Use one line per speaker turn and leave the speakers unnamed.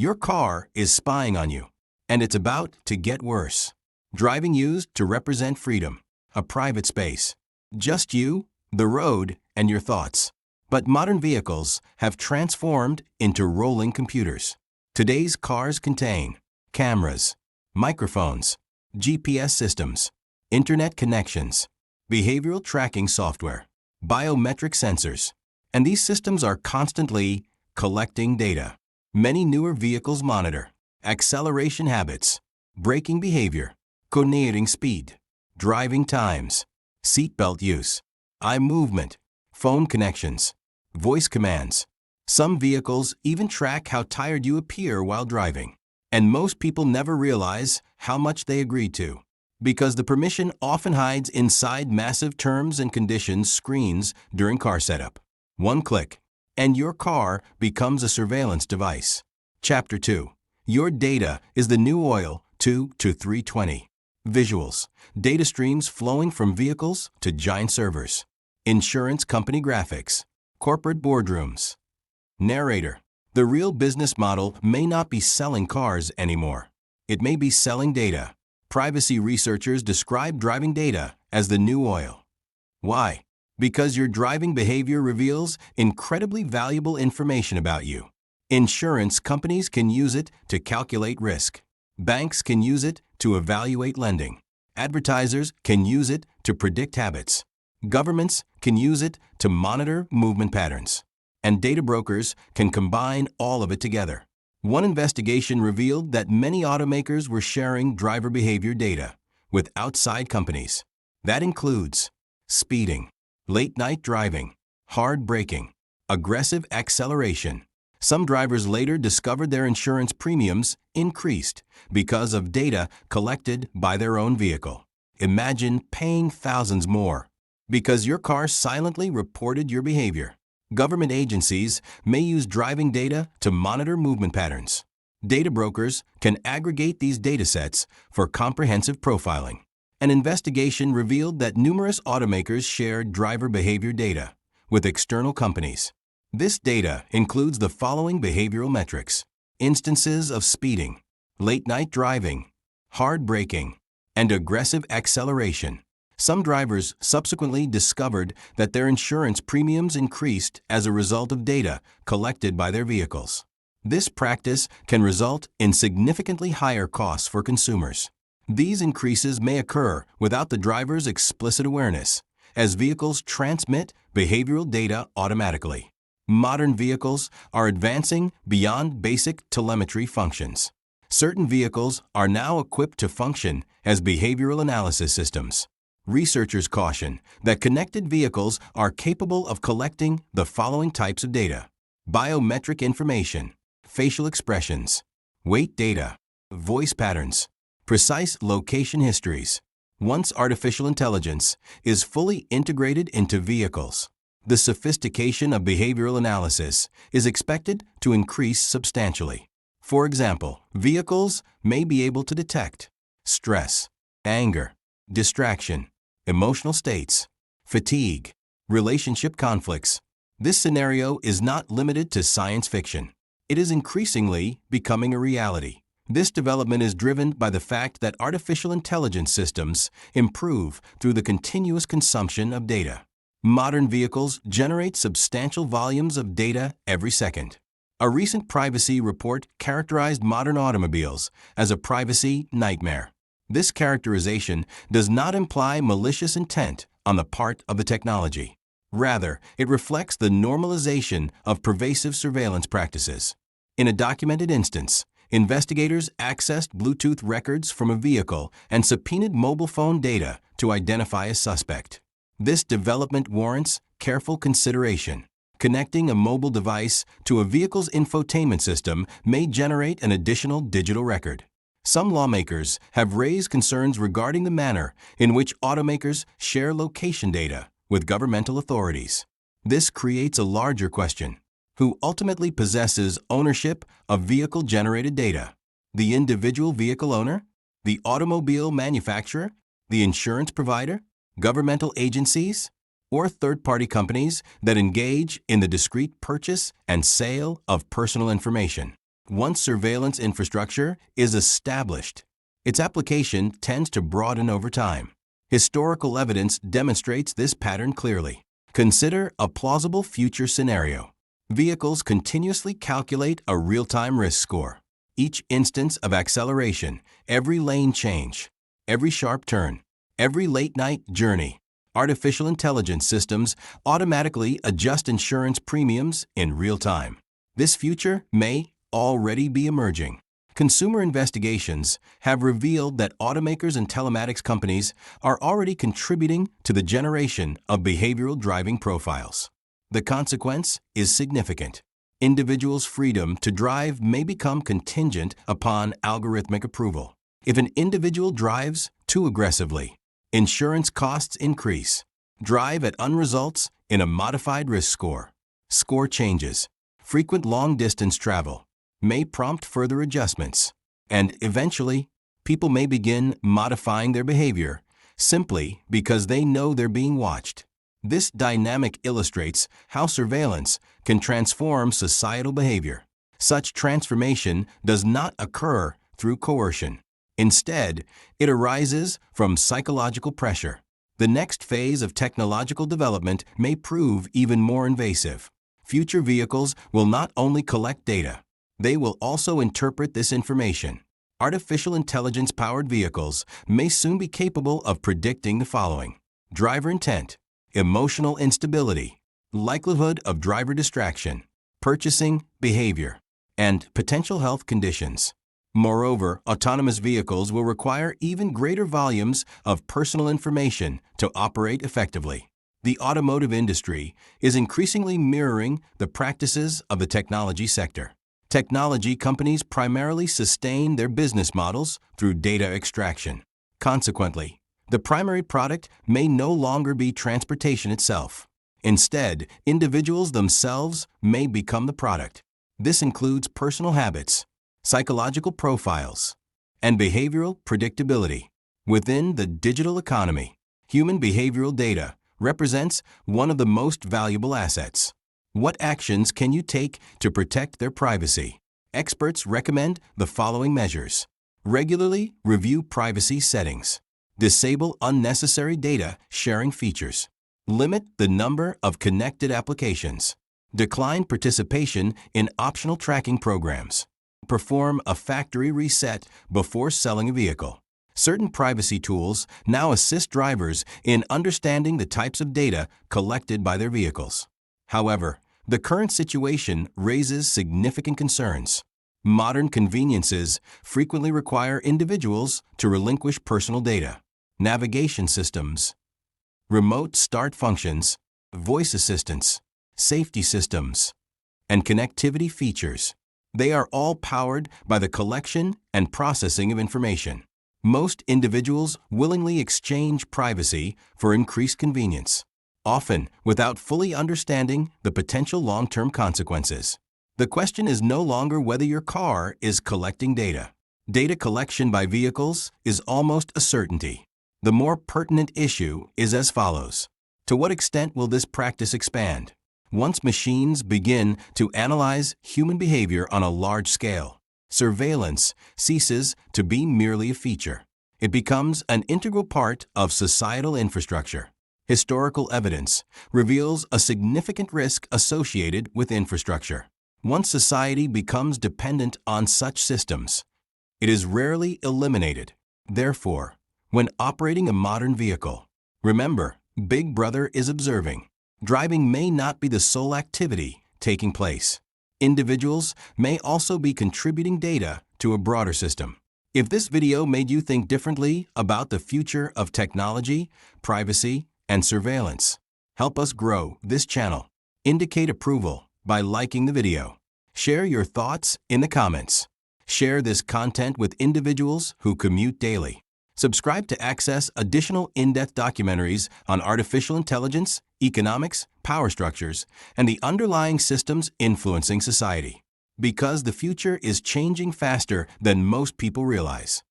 Your car is spying on you, and it's about to get worse. Driving used to represent freedom, a private space. Just you, the road, and your thoughts. But modern vehicles have transformed into rolling computers. Today's cars contain cameras, microphones, GPS systems, internet connections, behavioral tracking software, biometric sensors, and these systems are constantly collecting data. Many newer vehicles monitor acceleration habits, braking behavior, coordinating speed, driving times, seatbelt use, eye movement, phone connections, voice commands. Some vehicles even track how tired you appear while driving. And most people never realize how much they agree to, because the permission often hides inside massive terms and conditions screens during car setup. One click, and your car becomes a surveillance device. Chapter 2. Your data is the new oil, 2 to 320. Visuals. Data streams flowing from vehicles to giant servers. Insurance company graphics. Corporate boardrooms. Narrator. The real business model may not be selling cars anymore. It may be selling data. Privacy researchers describe driving data as the new oil. Why? Because your driving behavior reveals incredibly valuable information about you. Insurance companies can use it to calculate risk. Banks can use it to evaluate lending. Advertisers can use it to predict habits. Governments can use it to monitor movement patterns. And data brokers can combine all of it together. One investigation revealed that many automakers were sharing driver behavior data with outside companies. That includes speeding, late-night driving, hard braking, aggressive acceleration. Some drivers later discovered their insurance premiums increased because of data collected by their own vehicle. Imagine paying thousands more because your car silently reported your behavior. Government agencies may use driving data to monitor movement patterns. Data brokers can aggregate these datasets for comprehensive profiling. An investigation revealed that numerous automakers shared driver behavior data with external companies. This data includes the following behavioral metrics: instances of speeding, late-night driving, hard braking, and aggressive acceleration. Some drivers subsequently discovered that their insurance premiums increased as a result of data collected by their vehicles. This practice can result in significantly higher costs for consumers. These increases may occur without the driver's explicit awareness, as vehicles transmit behavioral data automatically. Modern vehicles are advancing beyond basic telemetry functions. Certain vehicles are now equipped to function as behavioral analysis systems. Researchers caution that connected vehicles are capable of collecting the following types of data: biometric information, facial expressions, weight data, voice patterns, precise location histories. Once artificial intelligence is fully integrated into vehicles, the sophistication of behavioral analysis is expected to increase substantially. For example, vehicles may be able to detect stress, anger, distraction, emotional states, fatigue, relationship conflicts. This scenario is not limited to science fiction. It is increasingly becoming a reality. This development is driven by the fact that artificial intelligence systems improve through the continuous consumption of data. Modern vehicles generate substantial volumes of data every second. A recent privacy report characterized modern automobiles as a privacy nightmare. This characterization does not imply malicious intent on the part of the technology. Rather, it reflects the normalization of pervasive surveillance practices. In a documented instance, investigators accessed Bluetooth records from a vehicle and subpoenaed mobile phone data to identify a suspect. This development warrants careful consideration. Connecting a mobile device to a vehicle's infotainment system may generate an additional digital record. Some lawmakers have raised concerns regarding the manner in which automakers share location data with governmental authorities. This creates a larger question: who ultimately possesses ownership of vehicle-generated data? The individual vehicle owner? The automobile manufacturer? The insurance provider? Governmental agencies? Or third-party companies that engage in the discrete purchase and sale of personal information? once surveillance infrastructure is established, its application tends to broaden over time. Historical evidence demonstrates this pattern clearly. Consider a plausible future scenario. Vehicles continuously calculate a real-time risk score. Each instance of acceleration, every lane change, every sharp turn, every late-night journey. Artificial intelligence systems automatically adjust insurance premiums in real time. This future may already be emerging. Consumer investigations have revealed that automakers and telematics companies are already contributing to the generation of behavioral driving profiles. The consequence is significant. Individuals' freedom to drive may become contingent upon algorithmic approval. If an individual drives too aggressively, insurance costs increase. Drive at unresults in a modified risk score. Score changes. Frequent long-distance travel may prompt further adjustments, and eventually, people may begin modifying their behavior simply because they know they're being watched. This dynamic illustrates how surveillance can transform societal behavior. Such transformation does not occur through coercion. Instead, it arises from psychological pressure. The next phase of technological development may prove even more invasive. Future vehicles will not only collect data, they will also interpret this information. Artificial intelligence-powered vehicles may soon be capable of predicting the following: driver intent, emotional instability, likelihood of driver distraction, purchasing behavior, and potential health conditions. Moreover, autonomous vehicles will require even greater volumes of personal information to operate effectively. The automotive industry is increasingly mirroring the practices of the technology sector. Technology companies primarily sustain their business models through data extraction. Consequently, the primary product may no longer be transportation itself. Instead, individuals themselves may become the product. This includes personal habits, psychological profiles, and behavioral predictability. Within the digital economy, human behavioral data represents one of the most valuable assets. What actions can you take to protect their privacy? Experts recommend the following measures. Regularly review privacy settings. Disable unnecessary data sharing features. Limit the number of connected applications. Decline participation in optional tracking programs. Perform a factory reset before selling a vehicle. Certain privacy tools now assist drivers in understanding the types of data collected by their vehicles. However, the current situation raises significant concerns. Modern conveniences frequently require individuals to relinquish personal data. Navigation systems, remote start functions, voice assistants, safety systems, and connectivity features. They are all powered by the collection and processing of information. Most individuals willingly exchange privacy for increased convenience, often without fully understanding the potential long-term consequences. The question is no longer whether your car is collecting data. Data collection by vehicles is almost a certainty. The more pertinent issue is as follows. To what extent will this practice expand? Once machines begin to analyze human behavior on a large scale, surveillance ceases to be merely a feature. It becomes an integral part of societal infrastructure. Historical evidence reveals a significant risk associated with infrastructure. Once society becomes dependent on such systems, it is rarely eliminated. Therefore, when operating a modern vehicle, remember, Big Brother is observing. Driving may not be the sole activity taking place. Individuals may also be contributing data to a broader system. If this video made you think differently about the future of technology, privacy, and surveillance, help us grow this channel. Indicate approval by liking the video. Share your thoughts in the comments. Share this content with individuals who commute daily. Subscribe to access additional in-depth documentaries on artificial intelligence, economics, power structures, and the underlying systems influencing society. Because the future is changing faster than most people realize.